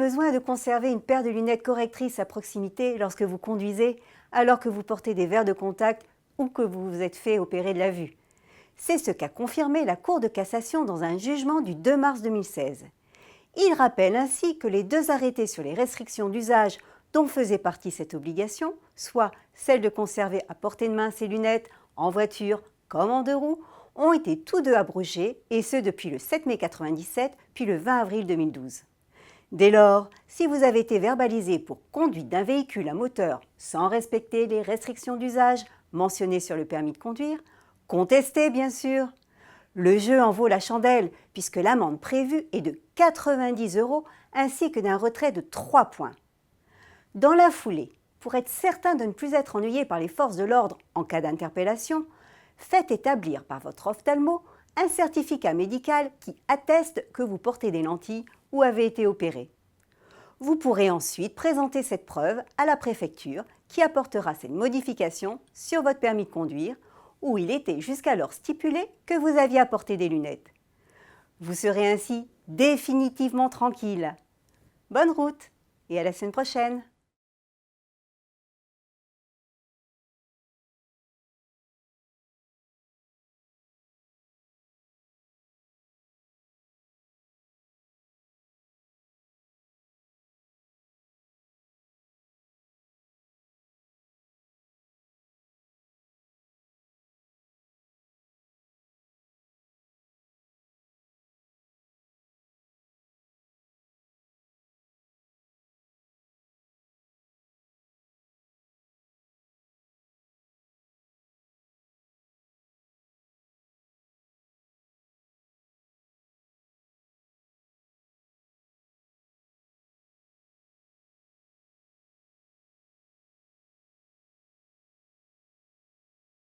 besoin de conserver une paire de lunettes correctrices à proximité lorsque vous conduisez, alors que vous portez des verres de contact ou que vous vous êtes fait opérer de la vue. C'est ce qu'a confirmé la Cour de cassation dans un jugement du 2 mars 2016. Il rappelle ainsi que les deux arrêtés sur les restrictions d'usage dont faisait partie cette obligation, soit celle de conserver à portée de main ses lunettes en voiture comme en deux roues, ont été tous deux abrogés, et ce depuis le 7 mai 1997 puis le 20 avril 2012. Dès lors, si vous avez été verbalisé pour conduite d'un véhicule à moteur sans respecter les restrictions d'usage mentionnées sur le permis de conduire, contestez bien sûr. Le jeu en vaut la chandelle puisque l'amende prévue est de 90 € ainsi que d'un retrait de 3 points. Dans la foulée, pour être certain de ne plus être ennuyé par les forces de l'ordre en cas d'interpellation, faites établir par votre ophtalmo un certificat médical qui atteste que vous portez des lentilles ou avez été opéré. Vous pourrez ensuite présenter cette preuve à la préfecture qui apportera cette modification sur votre permis de conduire où il était jusqu'alors stipulé que vous aviez à porter des lunettes. Vous serez ainsi définitivement tranquille. Bonne route et à la semaine prochaine!